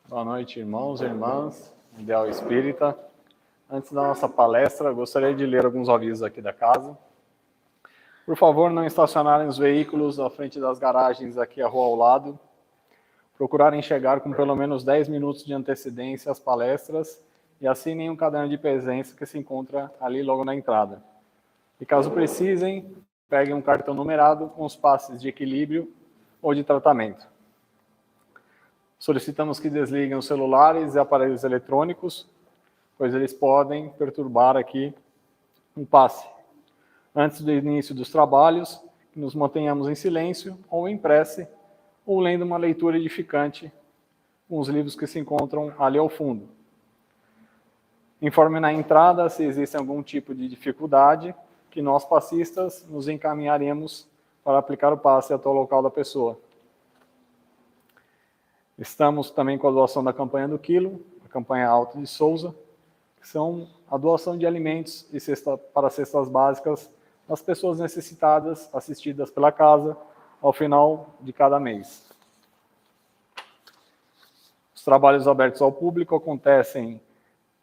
Boa noite, irmãos e irmãs, Ideal Espírita. Antes da nossa palestra, gostaria de ler alguns avisos aqui da casa. Por favor, não estacionarem os veículos à frente das garagens aqui à rua ao lado. Procurarem chegar com pelo menos 10 minutos de antecedência às palestras e assinem um caderno de presença que se encontra ali logo na entrada. E caso precisem, peguem um cartão numerado com os passes de equilíbrio ou de tratamento. Solicitamos que desliguem os celulares e aparelhos eletrônicos, pois eles podem perturbar aqui um passe. Antes do início dos trabalhos, que nos mantenhamos em silêncio ou em prece, ou lendo uma leitura edificante com os livros que se encontram ali ao fundo. Informe na entrada se existe algum tipo de dificuldade, que nós passistas nos encaminharemos para aplicar o passe até o local da pessoa. Estamos também com a doação da campanha do Quilo, a campanha Alto de Souza, que são a doação de alimentos e para cestas básicas das pessoas necessitadas, assistidas pela casa, ao final de cada mês. Os trabalhos abertos ao público acontecem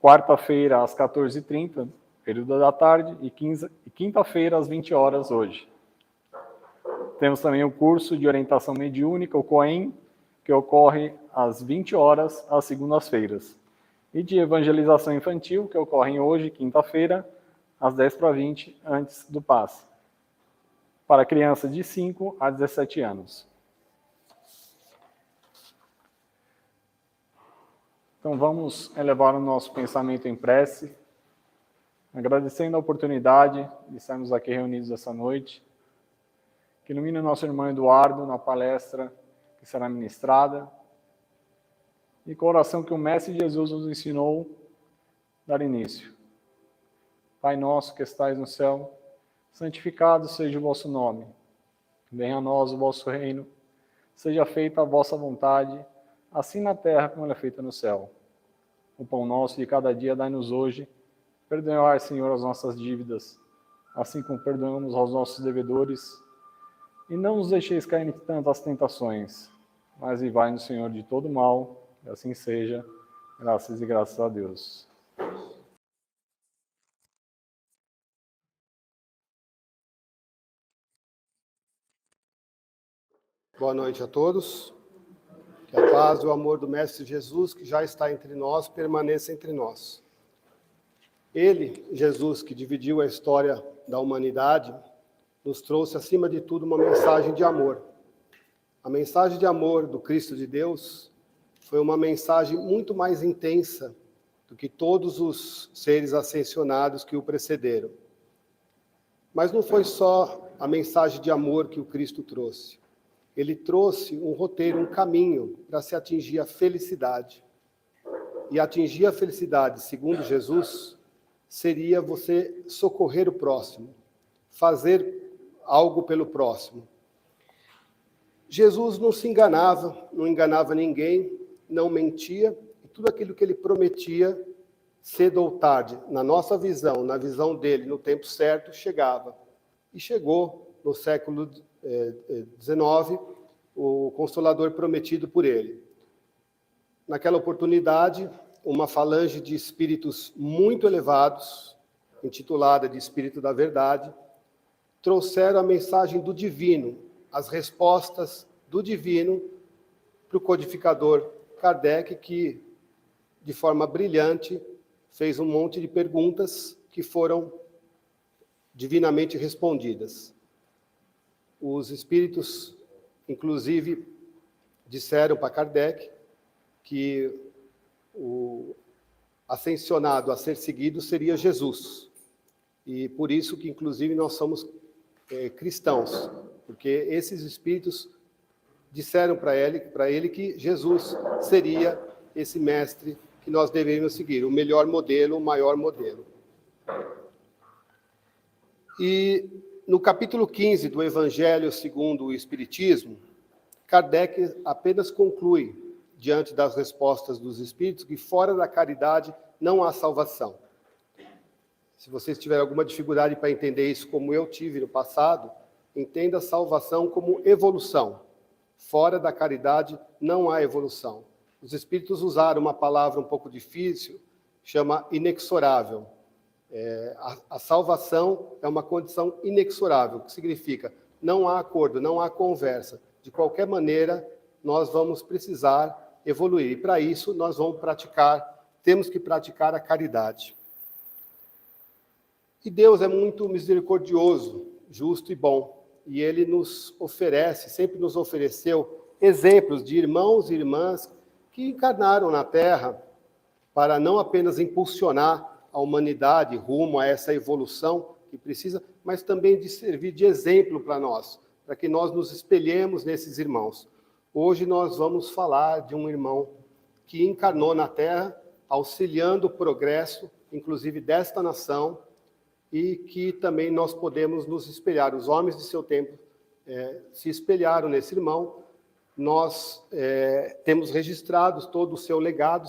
quarta-feira às 14h30, período da tarde, e quinta-feira às 20 horas hoje. Temos também o curso de orientação mediúnica, o COEM, que ocorre às 20 horas, às segundas-feiras. E de evangelização infantil, que ocorre hoje, quinta-feira, às 10h20, antes do passe. Para crianças de 5 a 17 anos. Então vamos elevar o nosso pensamento em prece, agradecendo a oportunidade de estarmos aqui reunidos essa noite. Que ilumine o nosso irmão Eduardo na palestra que será ministrada, e com a oração que o Mestre Jesus nos ensinou, dar início. Pai nosso que estais no céu, santificado seja o vosso nome. Venha a nós o vosso reino, seja feita a vossa vontade, assim na terra como ela é feita no céu. O pão nosso de cada dia dai-nos hoje, perdoai, Senhor, as nossas dívidas, assim como perdoamos aos nossos devedores, e não nos deixeis cair em tantas tentações, mas livrai-nos, Senhor, de todo mal, e assim seja, graças e graças a Deus. Boa noite a todos. Que a paz e o amor do Mestre Jesus, que já está entre nós, permaneça entre nós. Ele, Jesus, que dividiu a história da humanidade, nos trouxe, acima de tudo, uma mensagem de amor. A mensagem de amor do Cristo de Deus foi uma mensagem muito mais intensa do que todos os seres ascensionados que o precederam. Mas não foi só a mensagem de amor que o Cristo trouxe. Ele trouxe um roteiro, um caminho para se atingir a felicidade. E atingir a felicidade, segundo Jesus, seria você socorrer o próximo, fazer algo pelo próximo. Jesus não se enganava, não enganava ninguém, não mentia, e tudo aquilo que ele prometia, cedo ou tarde, na nossa visão, na visão dele, no tempo certo, chegava. E chegou no século XIX, o Consolador prometido por ele. Naquela oportunidade, uma falange de espíritos muito elevados, intitulada de Espírito da Verdade, trouxeram a mensagem do divino, as respostas do divino para o codificador Kardec, que, de forma brilhante, fez um monte de perguntas que foram divinamente respondidas. Os espíritos, inclusive, disseram para Kardec que o ascensionado a ser seguido seria Jesus. E por isso que, inclusive, nós somos cristãos, porque esses espíritos disseram para ele que Jesus seria esse mestre que nós deveríamos seguir, o melhor modelo, o maior modelo. E no capítulo 15 do Evangelho segundo o Espiritismo, Kardec apenas conclui, diante das respostas dos espíritos, que fora da caridade não há salvação. Se vocês tiverem alguma dificuldade para entender isso, como eu tive no passado, entenda a salvação como evolução. Fora da caridade não há evolução. Os espíritos usaram uma palavra um pouco difícil, chama inexorável. A salvação é uma condição inexorável, que significa não há acordo, não há conversa. De qualquer maneira, nós vamos precisar evoluir. E para isso, nós temos que praticar a caridade. E Deus é muito misericordioso, justo e bom. E Ele nos oferece, sempre nos ofereceu, exemplos de irmãos e irmãs que encarnaram na Terra para não apenas impulsionar a humanidade rumo a essa evolução que precisa, mas também de servir de exemplo para nós, para que nós nos espelhemos nesses irmãos. Hoje nós vamos falar de um irmão que encarnou na Terra, auxiliando o progresso, inclusive desta nação, e que também nós podemos nos espelhar. Os homens de seu tempo se espelharam nesse irmão. Nós temos registrados todo o seu legado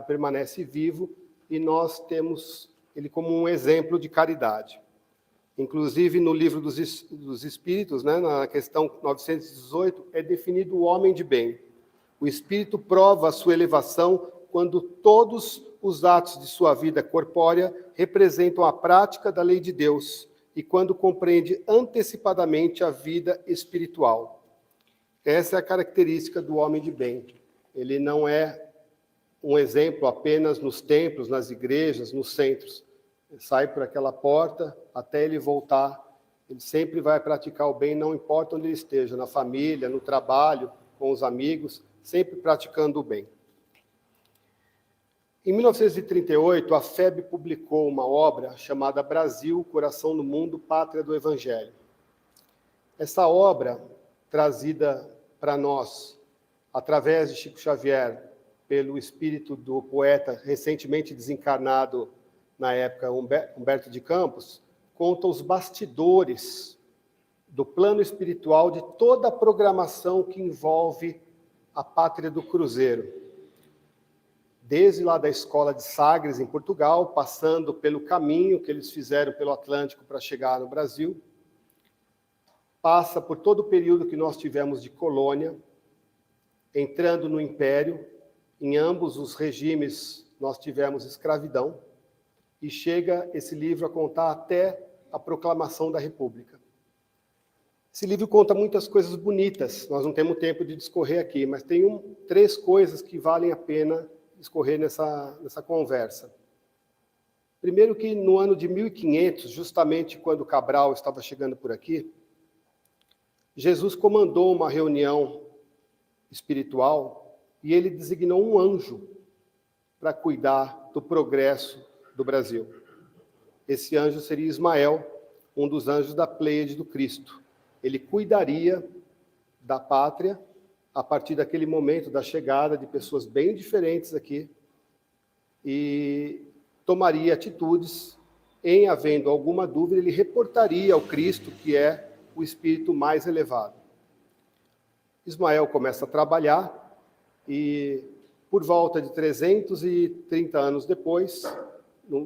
permanece vivo, e nós temos ele como um exemplo de caridade. Inclusive, no livro dos Espíritos, né, na questão 918, é definido o homem de bem. O espírito prova a sua elevação quando todos os atos de sua vida corpórea representam a prática da lei de Deus e quando compreende antecipadamente a vida espiritual. Essa é a característica do homem de bem. Ele não é um exemplo apenas nos templos, nas igrejas, nos centros. Ele sai por aquela porta até ele voltar. Ele sempre vai praticar o bem, não importa onde ele esteja, na família, no trabalho, com os amigos, sempre praticando o bem. Em 1938, a FEB publicou uma obra chamada Brasil, Coração do Mundo, Pátria do Evangelho. Essa obra, trazida para nós, através de Chico Xavier, pelo espírito do poeta recentemente desencarnado, na época, Humberto de Campos, conta os bastidores do plano espiritual de toda a programação que envolve a Pátria do Cruzeiro. Desde lá da escola de Sagres, em Portugal, passando pelo caminho que eles fizeram pelo Atlântico para chegar no Brasil, passa por todo o período que nós tivemos de colônia, entrando no Império. Em ambos os regimes nós tivemos escravidão, e chega esse livro a contar até a proclamação da República. Esse livro conta muitas coisas bonitas, nós não temos tempo de discorrer aqui, mas tem 3 coisas que valem a pena discorrer nessa conversa. Primeiro que no ano de 1500, justamente quando Cabral estava chegando por aqui, Jesus comandou uma reunião espiritual e ele designou um anjo para cuidar do progresso do Brasil. Esse anjo seria Ismael, um dos anjos da Pleiade do Cristo. Ele cuidaria da pátria a partir daquele momento da chegada de pessoas bem diferentes aqui e tomaria atitudes. Em havendo alguma dúvida, ele reportaria ao Cristo, que é o espírito mais elevado. Ismael começa a trabalhar e, por volta de 330 anos depois,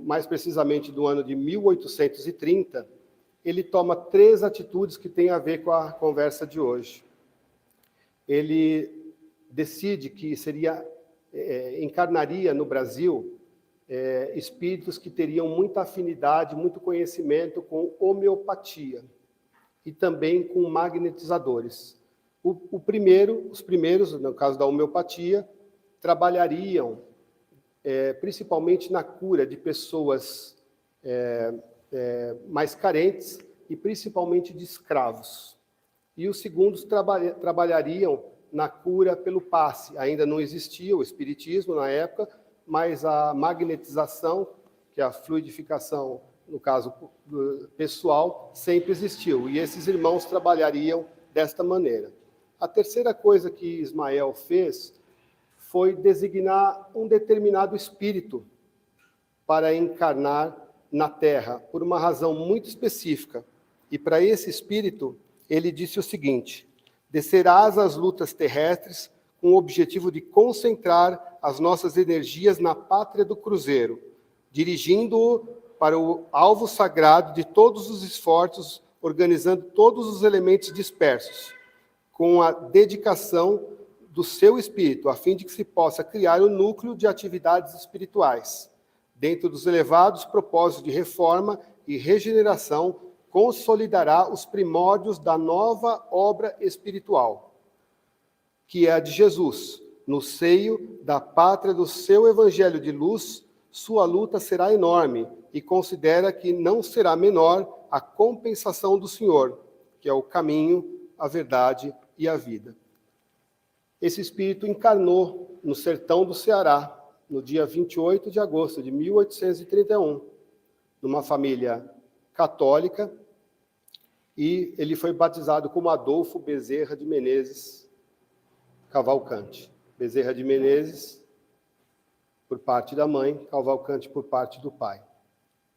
mais precisamente do ano de 1830, ele toma 3 atitudes que têm a ver com a conversa de hoje. Ele decide que encarnaria no Brasil espíritos que teriam muita afinidade, muito conhecimento com homeopatia e também com magnetizadores. Os primeiros, no caso da homeopatia, trabalhariam principalmente na cura de pessoas mais carentes e principalmente de escravos. E os segundos trabalhariam na cura pelo passe. Ainda não existia o espiritismo na época, mas a magnetização, que é a fluidificação, no caso pessoal, sempre existiu. E esses irmãos trabalhariam desta maneira. A terceira coisa que Ismael fez foi designar um determinado espírito para encarnar na Terra, por uma razão muito específica. E para esse espírito, ele disse o seguinte: descerás às lutas terrestres com o objetivo de concentrar as nossas energias na pátria do Cruzeiro, dirigindo-o para o alvo sagrado de todos os esforços, organizando todos os elementos dispersos, com a dedicação do seu espírito, a fim de que se possa criar um núcleo de atividades espirituais, dentro dos elevados propósitos de reforma e regeneração, consolidará os primórdios da nova obra espiritual, que é a de Jesus. No seio da pátria do seu evangelho de luz, sua luta será enorme e considera que não será menor a compensação do Senhor, que é o caminho, a verdade e a vida. Esse espírito encarnou no sertão do Ceará, no dia 28 de agosto de 1831, numa família católica, e ele foi batizado como Adolfo Bezerra de Menezes Cavalcante. Bezerra de Menezes, por parte da mãe, Cavalcante por parte do pai.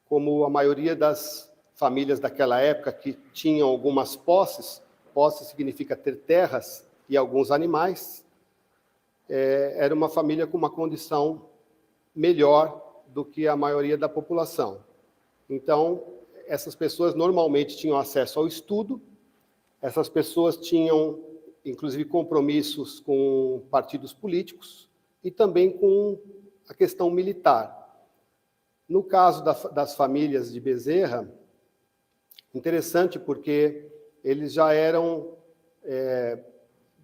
Como a maioria das famílias daquela época que tinham algumas posses, posse significa ter terras e alguns animais, era uma família com uma condição melhor do que a maioria da população. Então, essas pessoas normalmente tinham acesso ao estudo, essas pessoas tinham, inclusive, compromissos com partidos políticos e também com a questão militar. No caso das famílias de Bezerra, interessante porque eles já eram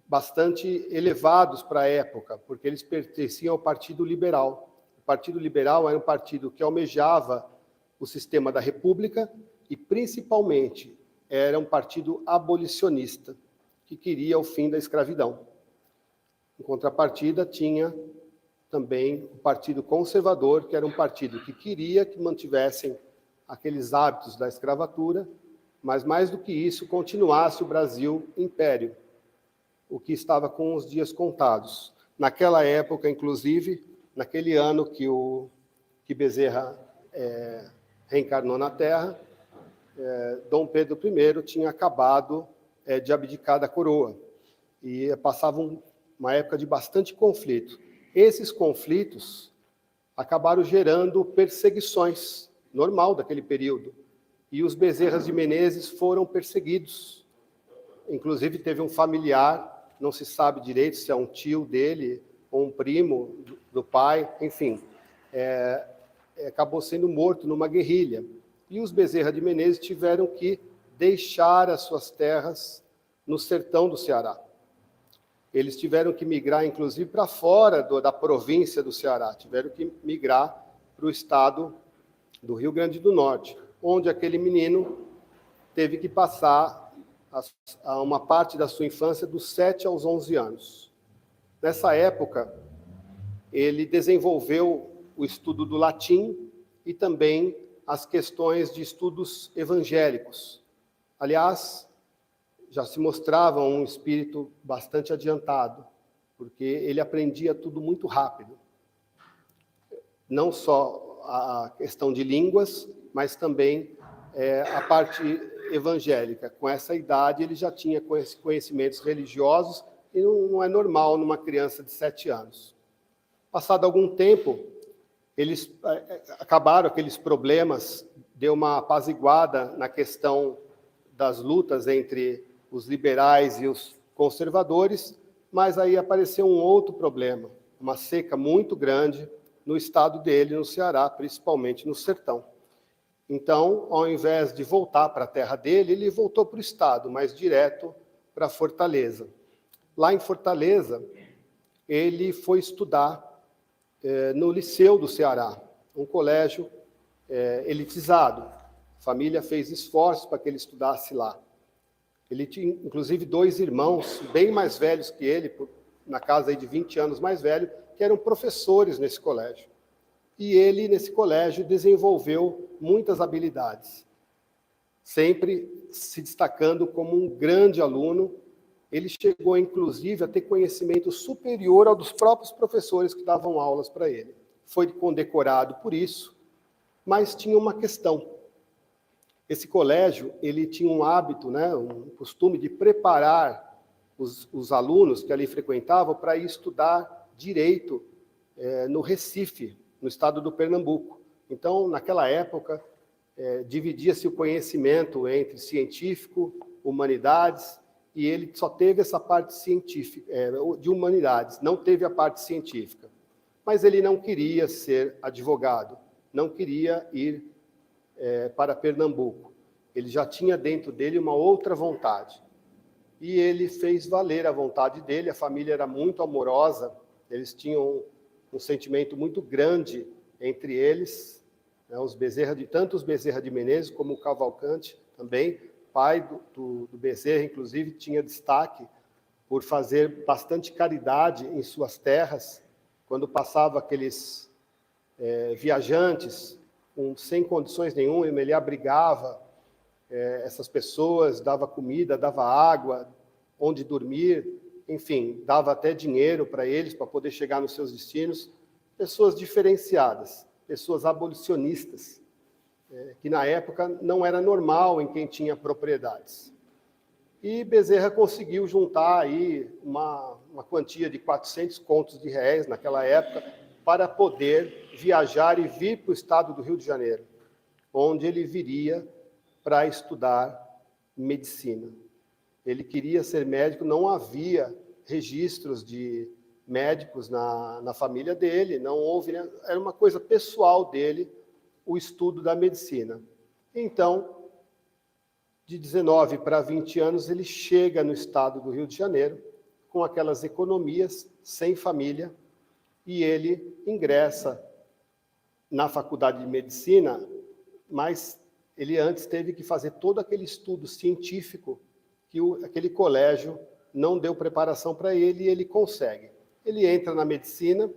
bastante elevados para a época, porque eles pertenciam ao Partido Liberal. O Partido Liberal era um partido que almejava o sistema da República e, principalmente, era um partido abolicionista, que queria o fim da escravidão. Em contrapartida, tinha também o Partido Conservador, que era um partido que queria que mantivessem aqueles hábitos da escravatura, mas, mais do que isso, continuasse o Brasil império, o que estava com os dias contados. Naquela época, inclusive, naquele ano que Bezerra reencarnou na Terra, Dom Pedro I tinha acabado de abdicar da coroa, e passava uma época de bastante conflito. Esses conflitos acabaram gerando perseguições, normal daquele período, e os Bezerras de Menezes foram perseguidos. Inclusive, teve um familiar, não se sabe direito se é um tio dele ou um primo do pai, enfim, acabou sendo morto numa guerrilha. E os Bezerra de Menezes tiveram que deixar as suas terras no sertão do Ceará. Eles tiveram que migrar, inclusive, para fora da província do Ceará, tiveram que migrar para o estado do Rio Grande do Norte, onde aquele menino teve que passar a uma parte da sua infância dos 7 aos 11 anos. Nessa época, ele desenvolveu o estudo do latim e também as questões de estudos evangélicos. Aliás, já se mostrava um espírito bastante adiantado, porque ele aprendia tudo muito rápido. Não só a questão de línguas, mas também a parte evangélica. Com essa idade, ele já tinha conhecimentos religiosos, e não é normal numa criança de 7 anos. Passado algum tempo, eles acabaram aqueles problemas, deu uma apaziguada na questão das lutas entre os liberais e os conservadores, mas aí apareceu um outro problema, uma seca muito grande no estado dele, no Ceará, principalmente no sertão. Então, ao invés de voltar para a terra dele, ele voltou para o estado, mas direto para Fortaleza. Lá em Fortaleza, ele foi estudar no Liceu do Ceará, um colégio elitizado. A família fez esforços para que ele estudasse lá. Ele tinha, inclusive, 2 irmãos, bem mais velhos que ele, na casa aí de 20 anos mais velho, que eram professores nesse colégio. E ele, nesse colégio, desenvolveu muitas habilidades, sempre se destacando como um grande aluno. Ele chegou, inclusive, a ter conhecimento superior ao dos próprios professores que davam aulas para ele. Foi condecorado por isso, mas tinha uma questão. Esse colégio, ele tinha um hábito, um costume de preparar os alunos que ali frequentavam para ir estudar direito no Recife, no estado do Pernambuco. Então, naquela época, dividia-se o conhecimento entre científico, humanidades e ele só teve essa parte científica, de humanidades, não teve a parte científica. Mas ele não queria ser advogado, não queria ir para Pernambuco. Ele já tinha dentro dele uma outra vontade. E ele fez valer a vontade dele, a família era muito amorosa, eles tinham um sentimento muito grande entre eles, né, tanto os Bezerra de Menezes como o Cavalcante também, pai do Bezerra, inclusive, tinha destaque por fazer bastante caridade em suas terras, quando passava aqueles viajantes sem condições nenhuma, ele abrigava essas pessoas, dava comida, dava água, onde dormir, enfim, dava até dinheiro para eles, para poder chegar nos seus destinos. Pessoas diferenciadas, pessoas abolicionistas, que na época não era normal em quem tinha propriedades. E Bezerra conseguiu juntar aí uma quantia de 400 contos de réis naquela época para poder viajar e vir para o estado do Rio de Janeiro, onde ele viria para estudar medicina. Ele queria ser médico, não havia registros de médicos na família dele, não houve, né? Era uma coisa pessoal dele, o estudo da medicina. Então, de 19 para 20 anos, ele chega no estado do Rio de Janeiro, com aquelas economias, sem família, e ele ingressa na faculdade de medicina, mas ele antes teve que fazer todo aquele estudo científico que aquele colégio não deu preparação para ele, e ele consegue. Ele entra na medicina,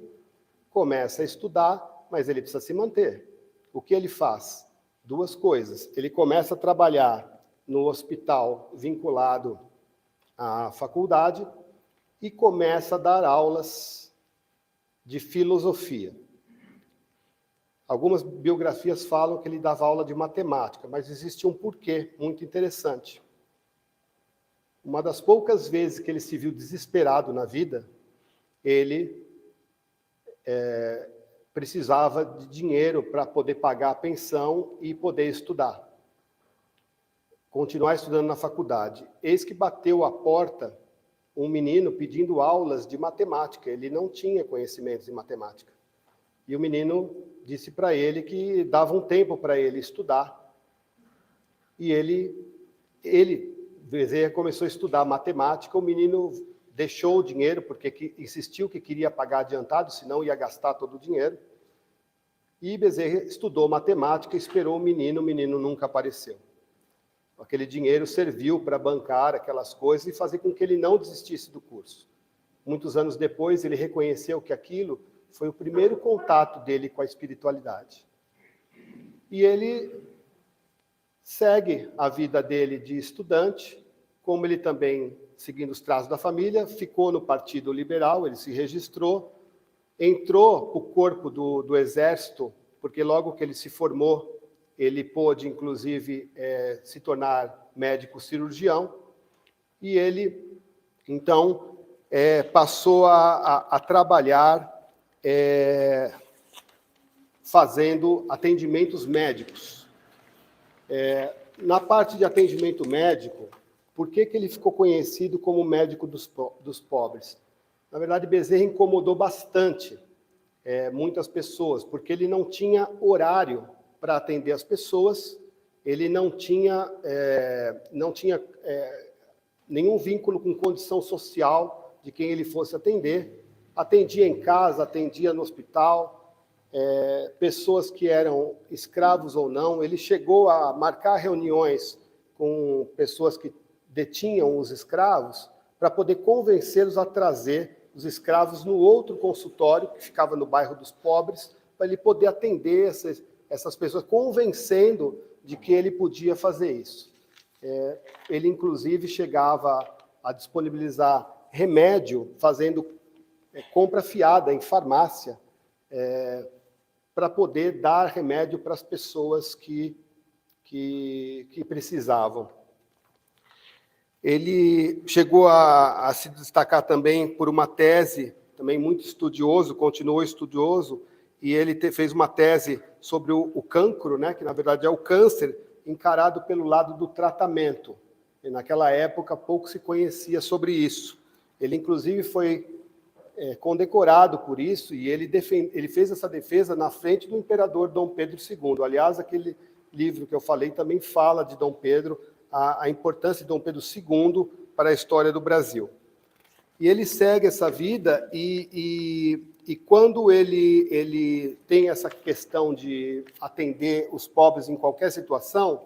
começa a estudar, mas ele precisa se manter. O que ele faz? Duas coisas. Ele começa a trabalhar no hospital vinculado à faculdade e começa a dar aulas de filosofia. Algumas biografias falam que ele dava aula de matemática, mas existe um porquê muito interessante. Uma das poucas vezes que ele se viu desesperado na vida, ele precisava de dinheiro para poder pagar a pensão e poder estudar. Continuar estudando na faculdade. Eis que bateu à porta um menino pedindo aulas de matemática. Ele não tinha conhecimentos em matemática. E o menino disse para ele que dava um tempo para ele estudar. E Bezerra começou a estudar matemática. O menino deixou o dinheiro, porque insistiu que queria pagar adiantado, senão ia gastar todo o dinheiro. E Bezerra estudou matemática, esperou o menino nunca apareceu. Aquele dinheiro serviu para bancar aquelas coisas e fazer com que ele não desistisse do curso. Muitos anos depois, ele reconheceu que aquilo foi o primeiro contato dele com a espiritualidade. E ele segue a vida dele de estudante, como ele também, seguindo os traços da família, ficou no Partido Liberal, ele se registrou, entrou para o corpo do Exército, porque logo que ele se formou, ele pôde, inclusive, se tornar médico cirurgião, e ele, então, passou a trabalhar fazendo atendimentos médicos. Na parte de atendimento médico, por que ele ficou conhecido como médico dos pobres? Na verdade, Bezerra incomodou bastante muitas pessoas, porque ele não tinha horário para atender as pessoas, ele não tinha nenhum vínculo com condição social de quem ele fosse atender, atendia em casa, atendia no hospital, pessoas que eram escravos ou não. Ele chegou a marcar reuniões com pessoas que detinham os escravos para poder convencê-los a trazer os escravos no outro consultório, que ficava no bairro dos pobres, para ele poder atender essas pessoas, convencendo de que ele podia fazer isso. Ele, inclusive, chegava a disponibilizar remédio, fazendo compra fiada em farmácia, para poder dar remédio para as pessoas que precisavam. Ele chegou a se destacar também por uma tese, também muito estudioso, continuou estudioso, e ele fez uma tese sobre o cancro, né, que na verdade é o câncer, encarado pelo lado do tratamento. E naquela época, pouco se conhecia sobre isso. Ele, inclusive, foi condecorado por isso, e ele fez essa defesa na frente do imperador Dom Pedro II. Aliás, aquele livro que eu falei também fala de Dom Pedro, a importância de Dom Pedro II para a história do Brasil. E ele segue essa vida, e quando ele tem essa questão de atender os pobres em qualquer situação,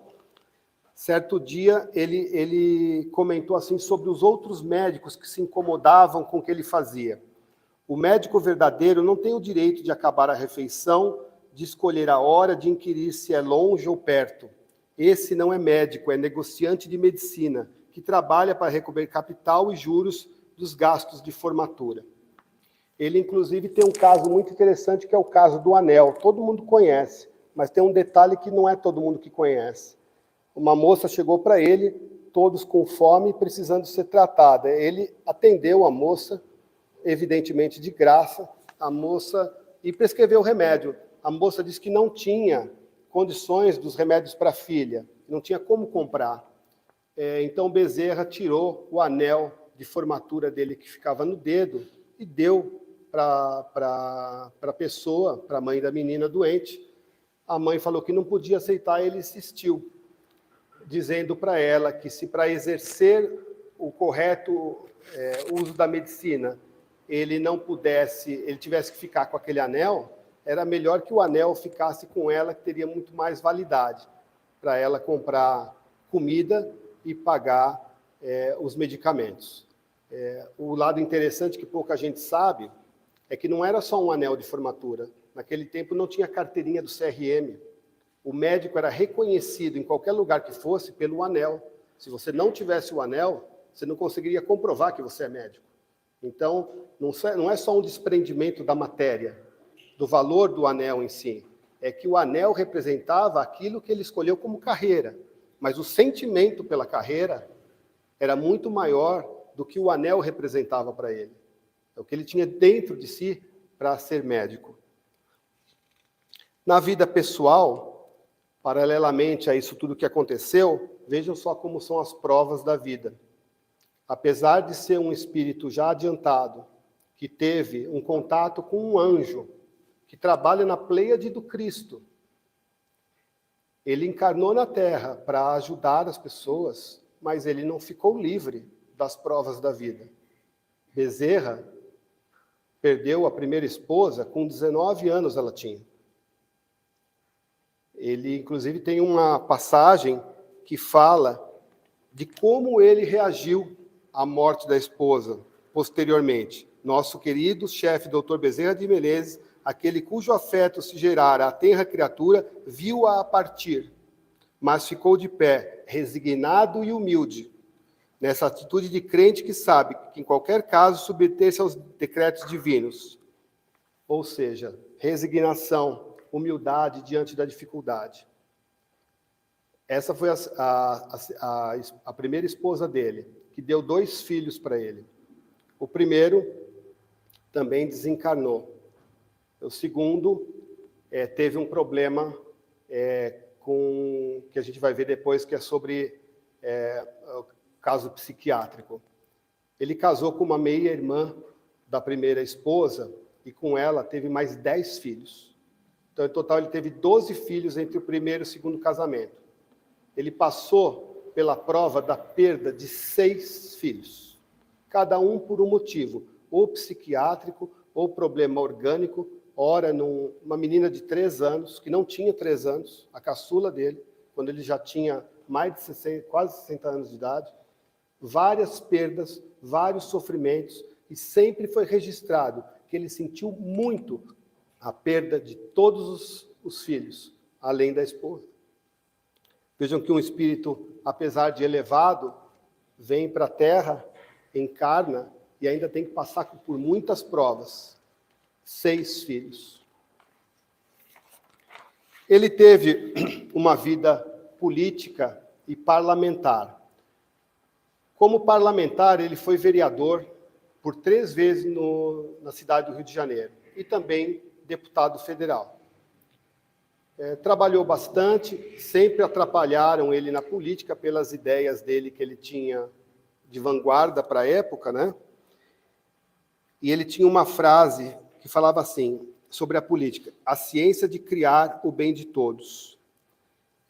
certo dia ele comentou assim sobre os outros médicos que se incomodavam com o que ele fazia. O médico verdadeiro não tem o direito de acabar a refeição, de escolher a hora, de inquirir se é longe ou perto. Esse não é médico, é negociante de medicina, que trabalha para recolher capital e juros dos gastos de formatura. Ele, inclusive, tem um caso muito interessante, que é o caso do anel. Todo mundo conhece, mas tem um detalhe que não é todo mundo que conhece. Uma moça chegou para ele, todos com fome e precisando ser tratada. Ele atendeu a moça, evidentemente de graça, a moça, e prescreveu o remédio. A moça disse que não tinha condições dos remédios para a filha, não tinha como comprar. Então Bezerra tirou o anel de formatura dele que ficava no dedo e deu para a pessoa, para a mãe da menina doente. A mãe falou que não podia aceitar, ele insistiu, dizendo para ela que se para exercer o correto uso da medicina ele não pudesse, ele tivesse que ficar com aquele anel, era melhor que o anel ficasse com ela, que teria muito mais validade para ela comprar comida e pagar os medicamentos. O lado interessante que pouca gente sabe é que não era só um anel de formatura. Naquele tempo não tinha carteirinha do CRM. O médico era reconhecido em qualquer lugar que fosse pelo anel. Se você não tivesse o anel, você não conseguiria comprovar que você é médico. Então, não é só um desprendimento da matéria, do valor do anel em si. É que o anel representava aquilo que ele escolheu como carreira. Mas o sentimento pela carreira era muito maior do que o anel representava para ele. É o que ele tinha dentro de si para ser médico. Na vida pessoal, paralelamente a isso tudo que aconteceu, vejam só como são as provas da vida. Apesar de ser um espírito já adiantado, que teve um contato com um anjo, que trabalha na Pleiade do Cristo, ele encarnou na Terra para ajudar as pessoas, mas ele não ficou livre das provas da vida. Bezerra perdeu a primeira esposa, com 19 anos ela tinha. Ele, inclusive, tem uma passagem que fala de como ele reagiu à morte da esposa, posteriormente. Nosso querido chefe, Dr. Bezerra de Menezes, aquele cujo afeto se gerara à tenra criatura, viu-a partir, mas ficou de pé, resignado e humilde, nessa atitude de crente que sabe que, em qualquer caso, submeter-se aos decretos divinos. Ou seja, resignação, humildade diante da dificuldade. Essa foi a primeira esposa dele, que deu 2 filhos para ele. O primeiro também desencarnou. O segundo teve um problema que a gente vai ver depois, que é sobre o caso psiquiátrico. Ele casou com uma meia-irmã da primeira esposa e com ela teve mais 10 filhos. Então, em total, ele teve 12 filhos entre o primeiro e o segundo casamento. Ele passou pela prova da perda de 6 filhos, cada um por um motivo, ou psiquiátrico, ou problema orgânico. Ora, uma menina de 3 anos, que não tinha 3 anos, a caçula dele, quando ele já tinha mais de 60, quase 60 anos de idade, várias perdas, vários sofrimentos, e sempre foi registrado que ele sentiu muito a perda de todos os filhos, além da esposa. Vejam que um espírito, apesar de elevado, vem para a Terra, encarna e ainda tem que passar por muitas provas. 6 filhos. Ele teve uma vida política e parlamentar. Como parlamentar, ele foi vereador por 3 vezes na cidade do Rio de Janeiro e também deputado federal. Trabalhou bastante, sempre atrapalharam ele na política pelas ideias dele que ele tinha de vanguarda para a época, né? E ele tinha uma frase que falava assim, sobre a política: a ciência de criar o bem de todos.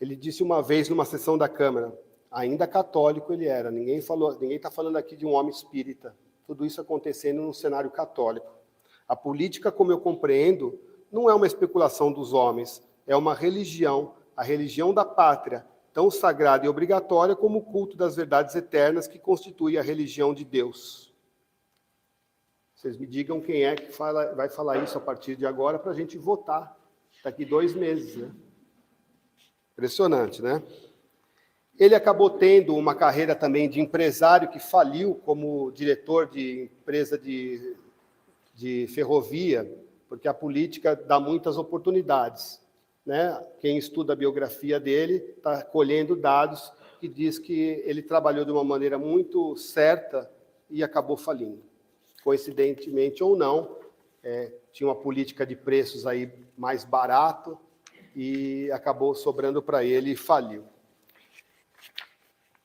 Ele disse uma vez numa sessão da Câmara, ainda católico ele era, ninguém está falando aqui de um homem espírita, tudo isso acontecendo num cenário católico. A política, como eu compreendo, não é uma especulação dos homens, é uma religião, a religião da pátria, tão sagrada e obrigatória como o culto das verdades eternas que constitui a religião de Deus. Vocês me digam quem é que vai falar isso a partir de agora para a gente votar daqui 2 meses, né? Impressionante, né? Ele acabou tendo uma carreira também de empresário que faliu como diretor de empresa de ferrovia, porque a política dá muitas oportunidades, né? Quem estuda a biografia dele está colhendo dados que diz que ele trabalhou de uma maneira muito certa e acabou falindo. Coincidentemente ou não, tinha uma política de preços aí mais barato e acabou sobrando para ele e faliu.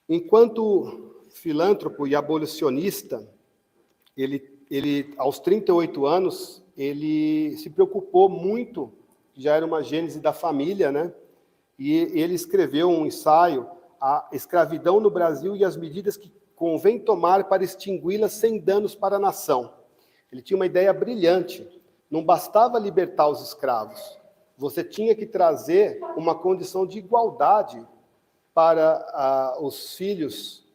Enquanto filântropo e abolicionista, ele aos 38 anos, ele se preocupou muito, já era uma gênese da família, né? E ele escreveu um ensaio, A Escravidão no Brasil e as medidas que convém tomar para extingui-la sem danos para a nação. Ele tinha uma ideia brilhante. Não bastava libertar os escravos. Você tinha que trazer uma condição de igualdade para os filhos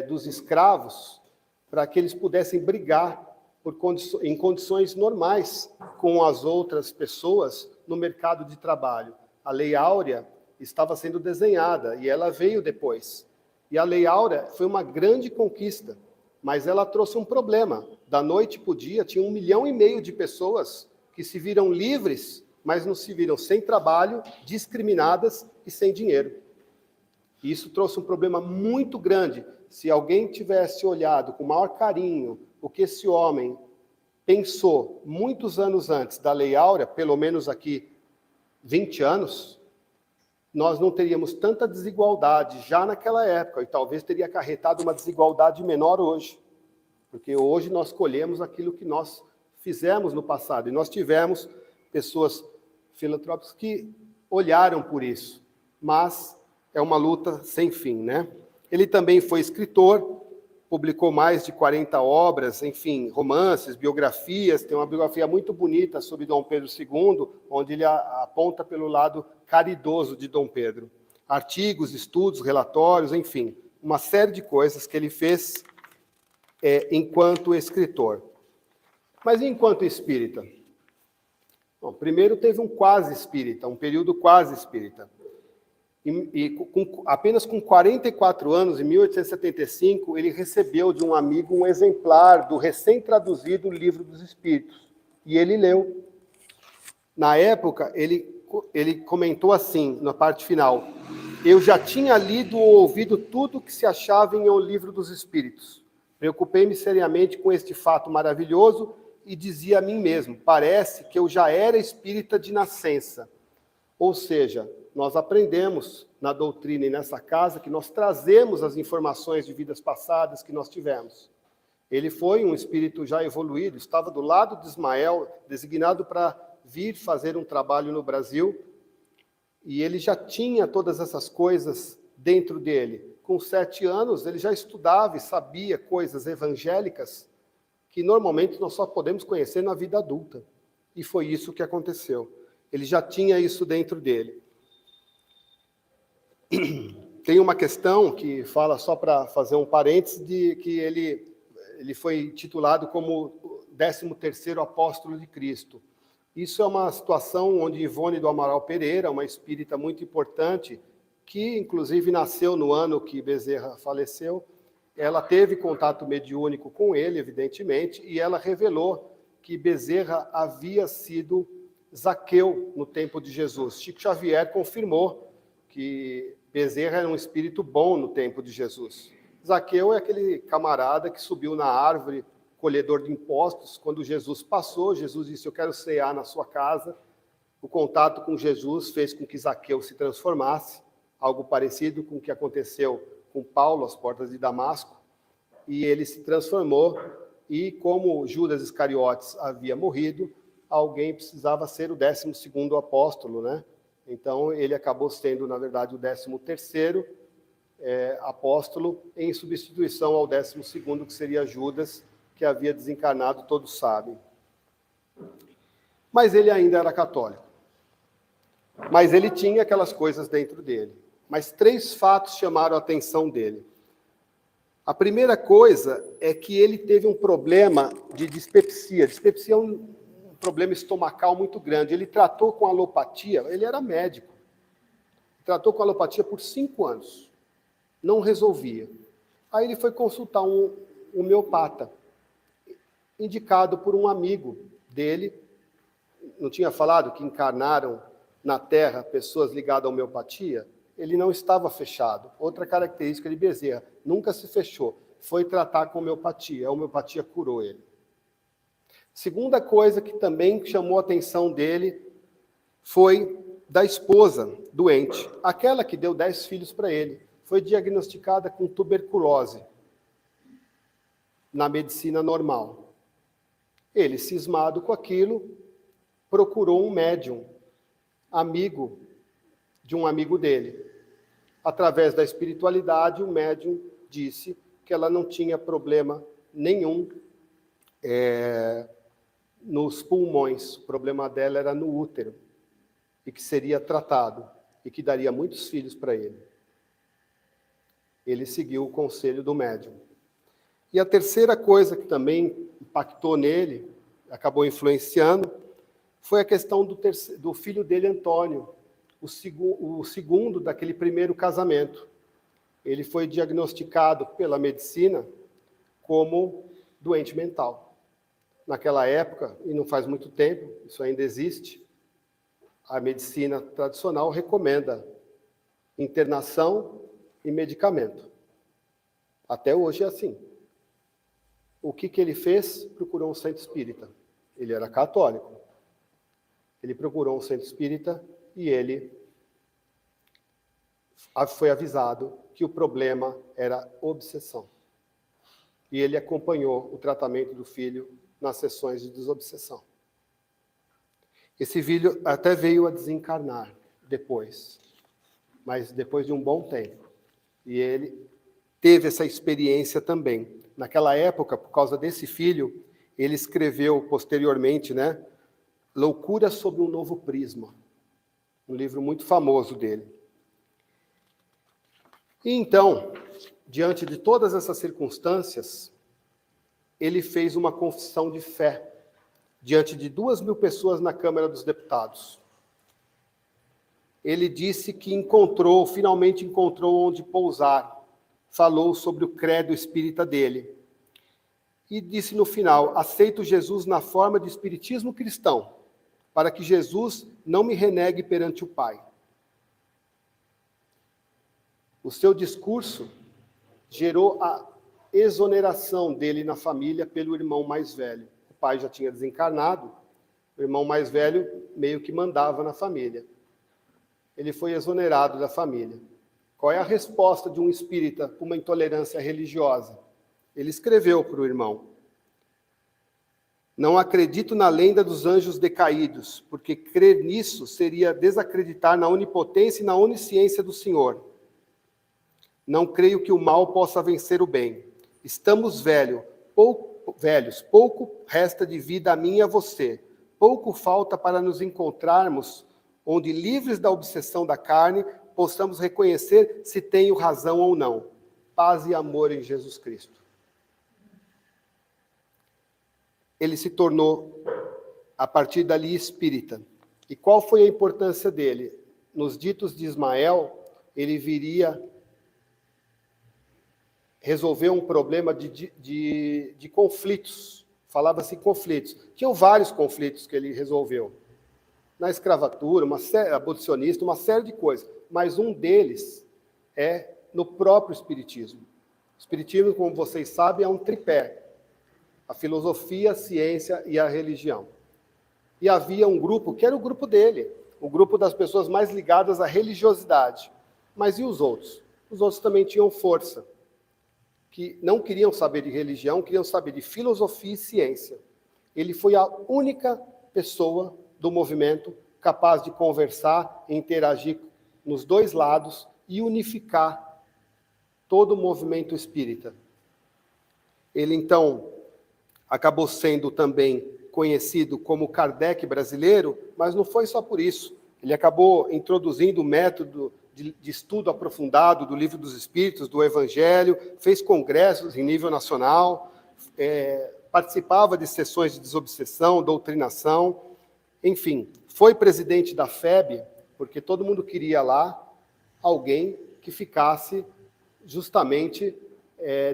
dos escravos, para que eles pudessem brigar em condições normais com as outras pessoas no mercado de trabalho. A Lei Áurea estava sendo desenhada e ela veio depois. E a Lei Áurea foi uma grande conquista, mas ela trouxe um problema. Da noite para o dia, tinha 1,5 milhão de pessoas que se viram livres, mas não se viram sem trabalho, discriminadas e sem dinheiro. E isso trouxe um problema muito grande. Se alguém tivesse olhado com maior carinho o que esse homem pensou muitos anos antes da Lei Áurea, pelo menos aqui 20 anos, nós não teríamos tanta desigualdade já naquela época, e talvez teria acarretado uma desigualdade menor hoje, porque hoje nós colhemos aquilo que nós fizemos no passado, e nós tivemos pessoas filantrópicas que olharam por isso, mas é uma luta sem fim, né? Ele também foi escritor, publicou mais de 40 obras, enfim, romances, biografias, tem uma biografia muito bonita sobre Dom Pedro II, onde ele aponta pelo lado caridoso de Dom Pedro. Artigos, estudos, relatórios, enfim, uma série de coisas que ele fez enquanto escritor. Mas e enquanto espírita? Bom, primeiro teve um quase espírita, um período quase espírita. Apenas com 44 anos, em 1875, ele recebeu de um amigo um exemplar do recém-traduzido Livro dos Espíritos. E ele leu. Na época, ele comentou assim, na parte final: eu já tinha lido ou ouvido tudo que se achava em O Livro dos Espíritos. Preocupei-me seriamente com este fato maravilhoso e dizia a mim mesmo, parece que eu já era espírita de nascença. Ou seja, nós aprendemos na doutrina e nessa casa que nós trazemos as informações de vidas passadas que nós tivemos. Ele foi um espírito já evoluído, estava do lado de Ismael, designado para vir fazer um trabalho no Brasil, e ele já tinha todas essas coisas dentro dele. Com 7 anos, ele já estudava e sabia coisas evangélicas que normalmente nós só podemos conhecer na vida adulta. E foi isso que aconteceu. Ele já tinha isso dentro dele. Tem uma questão que fala, só para fazer um parênteses, de que ele foi titulado como o 13º apóstolo de Cristo. Isso é uma situação onde Ivone do Amaral Pereira, uma espírita muito importante, que inclusive nasceu no ano que Bezerra faleceu, ela teve contato mediúnico com ele, evidentemente, e ela revelou que Bezerra havia sido Zaqueu no tempo de Jesus. Chico Xavier confirmou que Bezerra era um espírito bom no tempo de Jesus. Zaqueu é aquele camarada que subiu na árvore, colhedor de impostos. Quando Jesus passou, Jesus disse, eu quero cear na sua casa. O contato com Jesus fez com que Zaqueu se transformasse, algo parecido com o que aconteceu com Paulo às portas de Damasco, e ele se transformou, e como Judas Iscariotes havia morrido, alguém precisava ser o 12º apóstolo, né? Então ele acabou sendo, na verdade, o 13º apóstolo, em substituição ao 12º, que seria Judas, que havia desencarnado, todos sabem. Mas ele ainda era católico. Mas ele tinha aquelas coisas dentro dele. Mas 3 fatos chamaram a atenção dele. A primeira coisa é que ele teve um problema de dispepsia. Dispepsia é um problema estomacal muito grande. Ele tratou com alopatia, ele era médico. Tratou com alopatia por 5 anos. Não resolvia. Aí ele foi consultar um homeopata, indicado por um amigo dele. Não tinha falado que encarnaram na Terra pessoas ligadas à homeopatia? Ele não estava fechado. Outra característica de Bezerra, nunca se fechou. Foi tratar com homeopatia. A homeopatia curou ele. Segunda coisa que também chamou a atenção dele foi da esposa doente. Aquela que deu 10 filhos para ele. Foi diagnosticada com tuberculose na medicina normal. Ele, cismado com aquilo, procurou um médium, amigo de um amigo dele. Através da espiritualidade, o médium disse que ela não tinha problema nenhum nos pulmões. O problema dela era no útero, e que seria tratado, e que daria muitos filhos para ele. Ele seguiu o conselho do médium. E a terceira coisa que também impactou nele, acabou influenciando, foi a questão do filho dele, Antônio, o segundo daquele primeiro casamento. Ele foi diagnosticado pela medicina como doente mental. Naquela época, e não faz muito tempo, isso ainda existe, a medicina tradicional recomenda internação e medicamento. Até hoje é assim. O que ele fez? Procurou um centro espírita. Ele era católico. Ele procurou um centro espírita e ele foi avisado que o problema era obsessão. E ele acompanhou o tratamento do filho nas sessões de desobsessão. Esse filho até veio a desencarnar depois, mas depois de um bom tempo. E ele teve essa experiência também. Naquela época, por causa desse filho, ele escreveu posteriormente, né, Loucura sob um Novo Prisma, um livro muito famoso dele. E então, diante de todas essas circunstâncias, ele fez uma confissão de fé diante de 2.000 pessoas na Câmara dos Deputados. Ele disse que finalmente encontrou onde pousar. Falou sobre o credo espírita dele. E disse no final: aceito Jesus na forma de espiritismo cristão, para que Jesus não me renegue perante o Pai. O seu discurso gerou a exoneração dele na família pelo irmão mais velho. O pai já tinha desencarnado, o irmão mais velho meio que mandava na família. Ele foi exonerado da família. Qual é a resposta de um espírita para uma intolerância religiosa? Ele escreveu para o irmão: não acredito na lenda dos anjos decaídos, porque crer nisso seria desacreditar na onipotência e na onisciência do Senhor. Não creio que o mal possa vencer o bem. Estamos velhos, pouco resta de vida a mim e a você. Pouco falta para nos encontrarmos, onde, livres da obsessão da carne, possamos reconhecer se tenho razão ou não. Paz e amor em Jesus Cristo. Ele se tornou, a partir dali, espírita. E qual foi a importância dele? Nos ditos de Ismael, ele viria resolver um problema de conflitos. Falava-se conflitos. Tinham vários conflitos que ele resolveu. Na escravatura, abolicionista, uma série de coisas. Mas um deles é no próprio Espiritismo. O Espiritismo, como vocês sabem, é um tripé: a filosofia, a ciência e a religião. E havia um grupo, que era o grupo dele, o grupo das pessoas mais ligadas à religiosidade. Mas e os outros? Os outros também tinham força, que não queriam saber de religião, queriam saber de filosofia e ciência. Ele foi a única pessoa do movimento capaz de conversar e interagir nos dois lados e unificar todo o movimento espírita. Ele, então, acabou sendo também conhecido como Kardec brasileiro, mas não foi só por isso. Ele acabou introduzindo o método de estudo aprofundado do Livro dos Espíritos, do Evangelho, fez congressos em nível nacional, participava de sessões de desobsessão, doutrinação, enfim, foi presidente da FEB, porque todo mundo queria lá alguém que ficasse justamente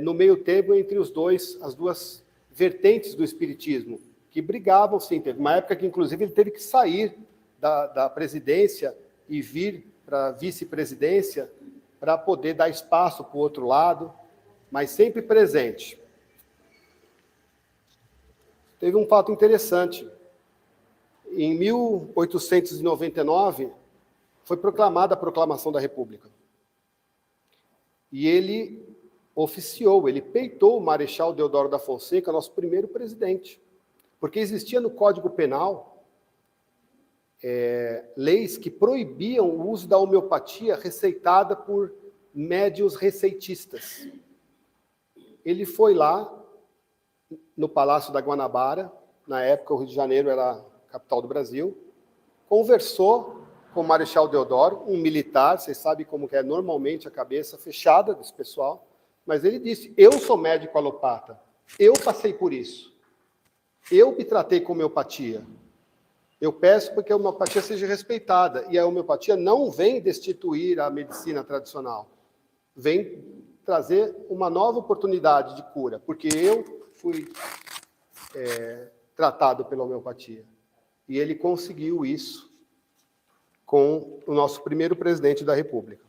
no meio termo entre as duas vertentes do espiritismo, que brigavam, sim. Teve uma época que, inclusive, ele teve que sair da presidência e vir para a vice-presidência para poder dar espaço para o outro lado, mas sempre presente. Teve um fato interessante. Em 1899, foi proclamada a Proclamação da República. E ele oficiou, ele peitou o Marechal Deodoro da Fonseca, nosso primeiro presidente. Porque existia no Código Penal leis que proibiam o uso da homeopatia receitada por médiuns receitistas. Ele foi lá, no Palácio da Guanabara, na época o Rio de Janeiro era a capital do Brasil, conversou com o Marechal Deodoro, um militar, vocês sabem como que é normalmente a cabeça fechada desse pessoal, mas ele disse, eu sou médico alopata, eu passei por isso, eu me tratei com homeopatia, eu peço porque a homeopatia seja respeitada, e a homeopatia não vem destituir a medicina tradicional, vem trazer uma nova oportunidade de cura, porque eu fui tratado pela homeopatia. E ele conseguiu isso com o nosso primeiro presidente da República.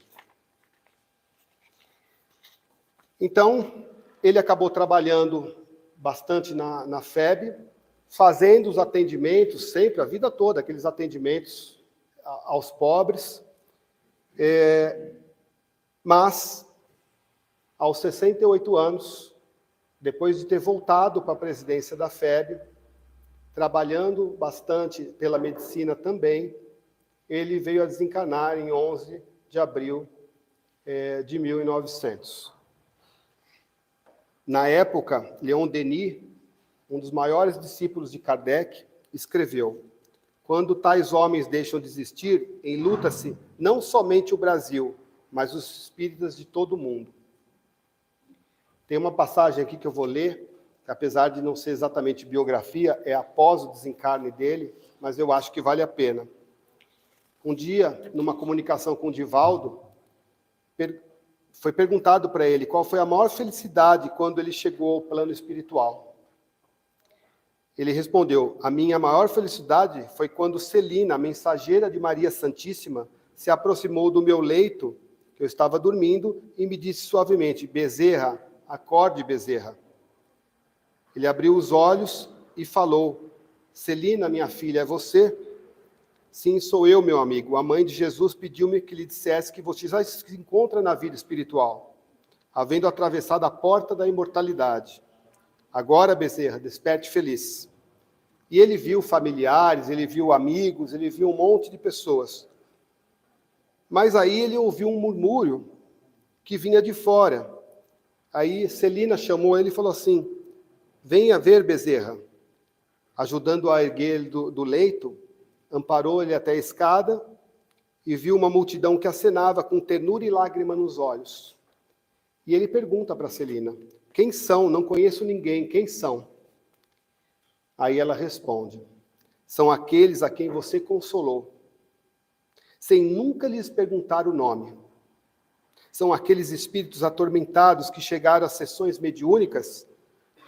Então, ele acabou trabalhando bastante na FEB, fazendo os atendimentos sempre, a vida toda, aqueles atendimentos aos pobres, mas, aos 68 anos, depois de ter voltado para a presidência da FEB, trabalhando bastante pela medicina também, ele veio a desencarnar em 11 de abril de 1900. Na época, Leon Denis, um dos maiores discípulos de Kardec, escreveu: quando tais homens deixam de existir, enluta-se não somente o Brasil, mas os espíritas de todo o mundo. Tem uma passagem aqui que eu vou ler, que, apesar de não ser exatamente biografia, é após o desencarne dele, mas eu acho que vale a pena. Um dia, numa comunicação com o Divaldo, foi perguntado para ele qual foi a maior felicidade quando ele chegou ao plano espiritual. Ele respondeu: a minha maior felicidade foi quando Celina, a mensageira de Maria Santíssima, se aproximou do meu leito, que eu estava dormindo, e me disse suavemente: Bezerra, acorde, Bezerra. Ele abriu os olhos e falou: Celina, minha filha, é você? Sim, sou eu, meu amigo. A mãe de Jesus pediu-me que lhe dissesse que você já se encontra na vida espiritual, havendo atravessado a porta da imortalidade. Agora, Bezerra, desperte feliz. E ele viu familiares, ele viu amigos, ele viu um monte de pessoas. Mas aí ele ouviu um murmúrio que vinha de fora. Aí Celina chamou ele e falou assim: venha ver, Bezerra. Ajudando a erguer ele do leito, amparou ele até a escada e viu uma multidão que acenava com ternura e lágrima nos olhos. E ele pergunta para Celina: quem são? Não conheço ninguém. Quem são? Aí ela responde: são aqueles a quem você consolou, sem nunca lhes perguntar o nome. São aqueles espíritos atormentados que chegaram às sessões mediúnicas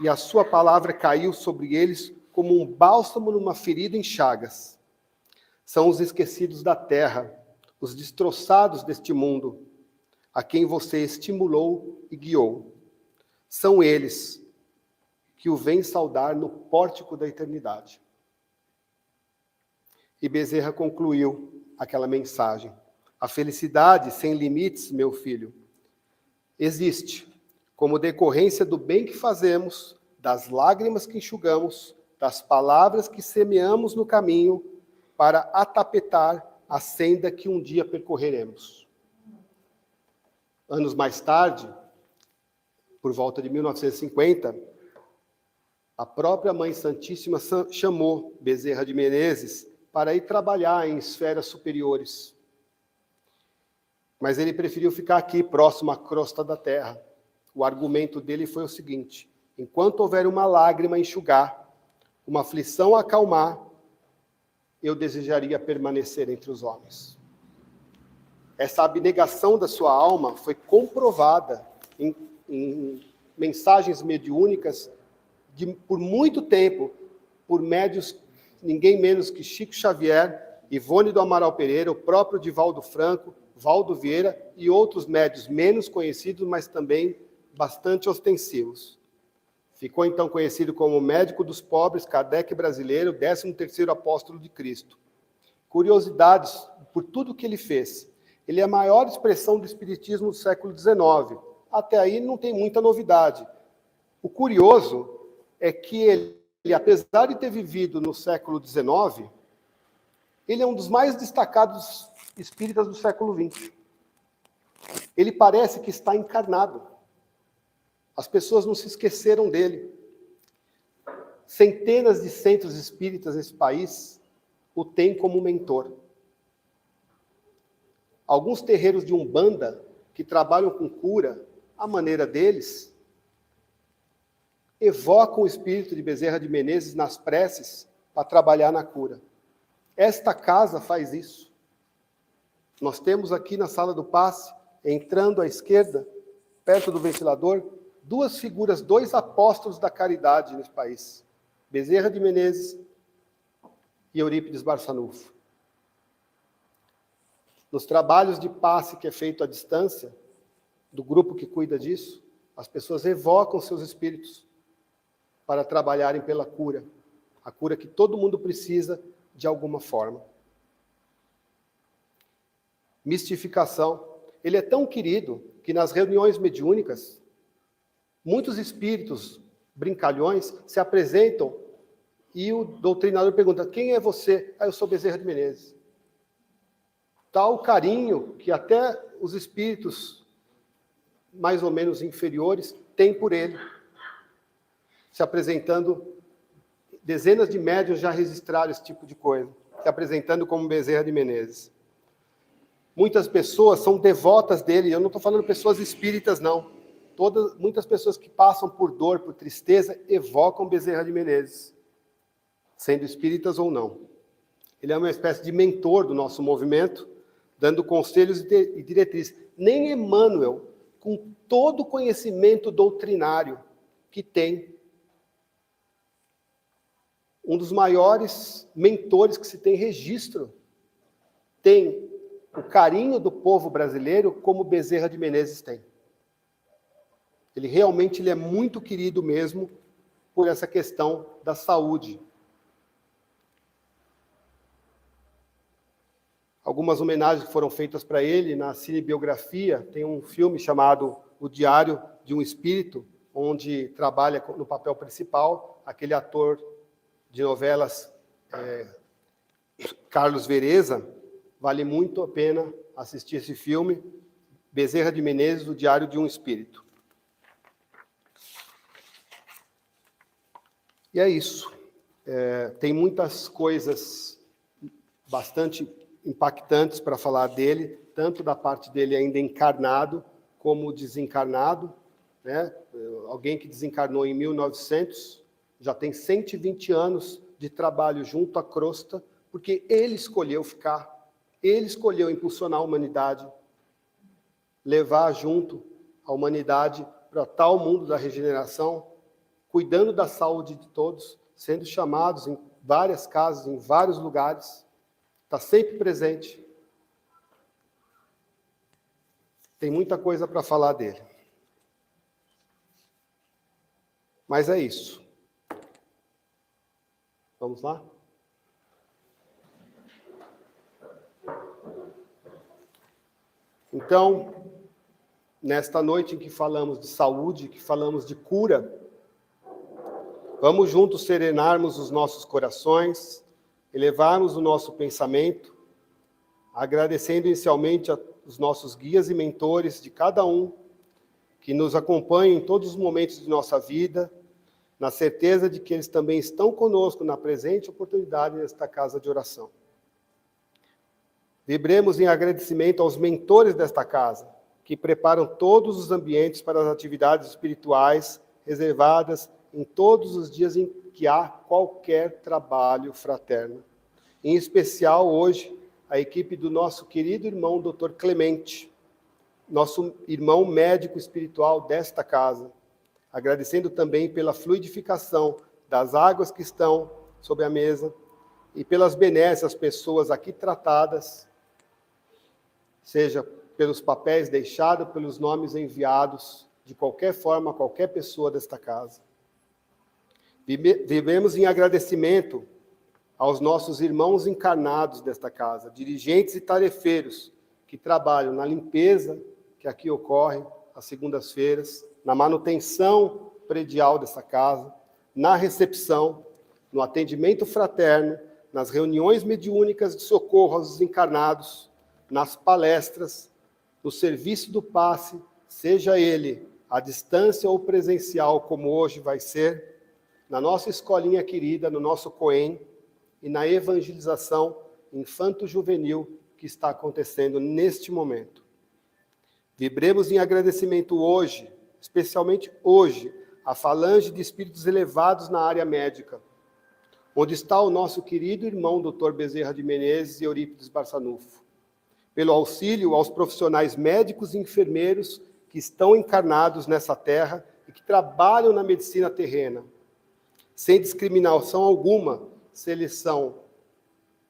e a sua palavra caiu sobre eles como um bálsamo numa ferida em chagas. São os esquecidos da terra, os destroçados deste mundo, a quem você estimulou e guiou. São eles que o vêm saudar no pórtico da eternidade. E Bezerra concluiu aquela mensagem. A felicidade sem limites, meu filho, existe como decorrência do bem que fazemos, das lágrimas que enxugamos, das palavras que semeamos no caminho para atapetar a senda que um dia percorreremos. Anos mais tarde, por volta de 1950, a própria Mãe Santíssima chamou Bezerra de Menezes para ir trabalhar em esferas superiores. Mas ele preferiu ficar aqui, próximo à crosta da terra. O argumento dele foi o seguinte: enquanto houver uma lágrima a enxugar, uma aflição a acalmar, eu desejaria permanecer entre os homens. Essa abnegação da sua alma foi comprovada em mensagens mediúnicas por muito tempo, por médios, ninguém menos que Chico Xavier, Ivone do Amaral Pereira, o próprio Divaldo Franco, Valdo Vieira e outros médios menos conhecidos, mas também bastante ostensivos. Ficou então conhecido como médico dos pobres, Kardec brasileiro, 13º apóstolo de Cristo. Curiosidades por tudo que ele fez. Ele é a maior expressão do espiritismo do século XIX. Até aí não tem muita novidade. O curioso é que ele, apesar de ter vivido no século XIX, ele é um dos mais destacados espíritas do século XX. Ele parece que está encarnado. As pessoas não se esqueceram dele. Centenas de centros espíritas nesse país o têm como mentor. Alguns terreiros de Umbanda, que trabalham com cura, à maneira deles, evocam o espírito de Bezerra de Menezes nas preces para trabalhar na cura. Esta casa faz isso. Nós temos aqui na sala do passe, entrando à esquerda, perto do ventilador, duas figuras, dois apóstolos da caridade nesse país. Bezerra de Menezes e Eurípides Barçanufo. Nos trabalhos de passe que é feito à distância, do grupo que cuida disso, as pessoas evocam seus espíritos para trabalharem pela cura. A cura que todo mundo precisa de alguma forma. Mistificação. Ele é tão querido que nas reuniões mediúnicas, muitos espíritos brincalhões se apresentam e o doutrinador pergunta: quem é você? Eu sou Bezerra de Menezes. Tal carinho que até os espíritos mais ou menos inferiores têm por ele. Se apresentando, dezenas de médiuns já registraram esse tipo de coisa, se apresentando como Bezerra de Menezes. Muitas pessoas são devotas dele, eu não estou falando pessoas espíritas, não. Muitas pessoas que passam por dor, por tristeza, evocam Bezerra de Menezes, sendo espíritas ou não. Ele é uma espécie de mentor do nosso movimento, dando conselhos e diretrizes. Nem Emmanuel, com todo o conhecimento doutrinário que tem, um dos maiores mentores que se tem registro, tem o carinho do povo brasileiro como Bezerra de Menezes tem. Ele realmente é muito querido mesmo por essa questão da saúde. Algumas homenagens foram feitas para ele na cinebiografia. Tem um filme chamado O Diário de um Espírito, onde trabalha no papel principal aquele ator de novelas Carlos Vereza. Vale muito a pena assistir esse filme, Bezerra de Menezes, O Diário de um Espírito. E é isso. Tem muitas coisas bastante impactantes para falar dele, tanto da parte dele ainda encarnado, como desencarnado, né? Alguém que desencarnou em 1900, já tem 120 anos de trabalho junto à crosta, porque ele escolheu ficar, ele escolheu impulsionar a humanidade, levar junto a humanidade para tal mundo da regeneração, cuidando da saúde de todos, sendo chamados em várias casas, em vários lugares, está sempre presente. Tem muita coisa para falar dele. Mas é isso. Vamos lá? Então, nesta noite em que falamos de saúde, que falamos de cura, vamos juntos serenarmos os nossos corações, elevarmos o nosso pensamento, agradecendo inicialmente aos nossos guias e mentores de cada um, que nos acompanham em todos os momentos de nossa vida, na certeza de que eles também estão conosco na presente oportunidade nesta casa de oração. Vibremos em agradecimento aos mentores desta casa, que preparam todos os ambientes para as atividades espirituais reservadas em todos os dias em que há qualquer trabalho fraterno. Em especial, hoje, a equipe do nosso querido irmão Dr. Clemente, nosso irmão médico espiritual desta casa, agradecendo também pela fluidificação das águas que estão sobre a mesa e pelas benesses às pessoas aqui tratadas, seja pelos papéis deixados, pelos nomes enviados, de qualquer forma, a qualquer pessoa desta casa. Vivemos em agradecimento aos nossos irmãos encarnados desta casa, dirigentes e tarefeiros que trabalham na limpeza que aqui ocorre às segundas-feiras, na manutenção predial dessa casa, na recepção, no atendimento fraterno, nas reuniões mediúnicas de socorro aos desencarnados, nas palestras, no serviço do passe, seja ele à distância ou presencial, como hoje vai ser, na nossa escolinha querida, no nosso COEM, e na evangelização infanto-juvenil que está acontecendo neste momento. Vibremos em agradecimento hoje, especialmente hoje, à falange de espíritos elevados na área médica, onde está o nosso querido irmão Dr. Bezerra de Menezes e Eurípides Barçanufo, pelo auxílio aos profissionais médicos e enfermeiros que estão encarnados nessa terra e que trabalham na medicina terrena, sem discriminação alguma, se eles são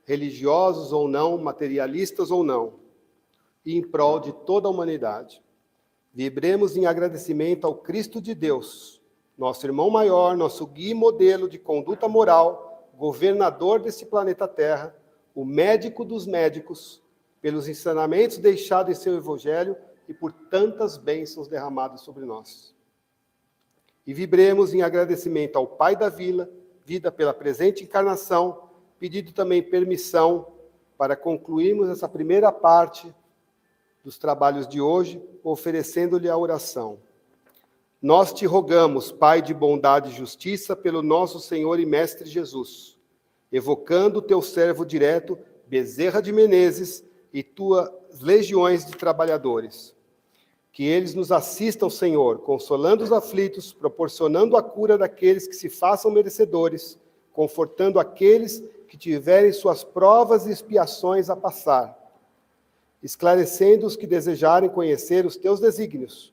religiosos ou não, materialistas ou não, e em prol de toda a humanidade. Vibremos em agradecimento ao Cristo de Deus, nosso irmão maior, nosso guia e modelo de conduta moral, governador desse planeta Terra, o médico dos médicos, pelos ensinamentos deixados em seu Evangelho e por tantas bênçãos derramadas sobre nós. E vibremos em agradecimento ao Pai da vida pela presente encarnação, pedindo também permissão para concluirmos essa primeira parte dos trabalhos de hoje, oferecendo-lhe a oração. Nós te rogamos, Pai de bondade e justiça, pelo nosso Senhor e Mestre Jesus, evocando o teu servo direto, Bezerra de Menezes, e tuas legiões de trabalhadores. Que eles nos assistam, Senhor, consolando os aflitos, proporcionando a cura daqueles que se façam merecedores, confortando aqueles que tiverem suas provas e expiações a passar, esclarecendo os que desejarem conhecer os teus desígnios,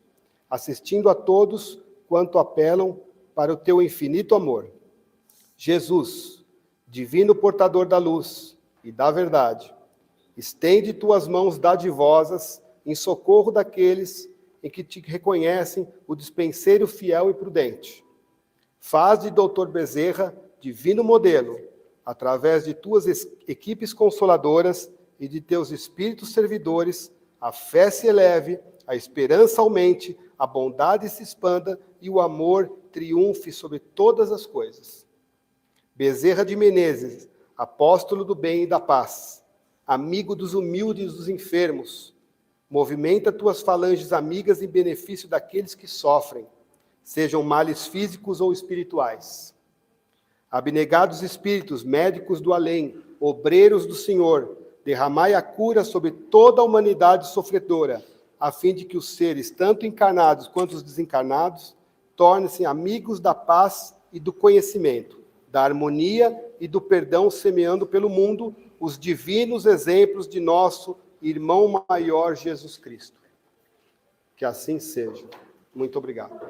assistindo a todos quanto apelam para o teu infinito amor. Jesus, divino portador da luz e da verdade, estende tuas mãos dadivosas em socorro daqueles em que te reconhecem o dispenseiro fiel e prudente. Faz de Dr. Bezerra divino modelo, através de tuas equipes consoladoras e de teus espíritos servidores, a fé se eleve, a esperança aumente, a bondade se expanda e o amor triunfe sobre todas as coisas. Bezerra de Menezes, apóstolo do bem e da paz, amigo dos humildes e dos enfermos, movimenta tuas falanges amigas em benefício daqueles que sofrem, sejam males físicos ou espirituais. Abnegados espíritos, médicos do além, obreiros do Senhor, derramai a cura sobre toda a humanidade sofredora, a fim de que os seres, tanto encarnados quanto os desencarnados, tornem-se amigos da paz e do conhecimento, da harmonia e do perdão, semeando pelo mundo os divinos exemplos de nosso irmão maior Jesus Cristo. Que assim seja. Muito obrigado.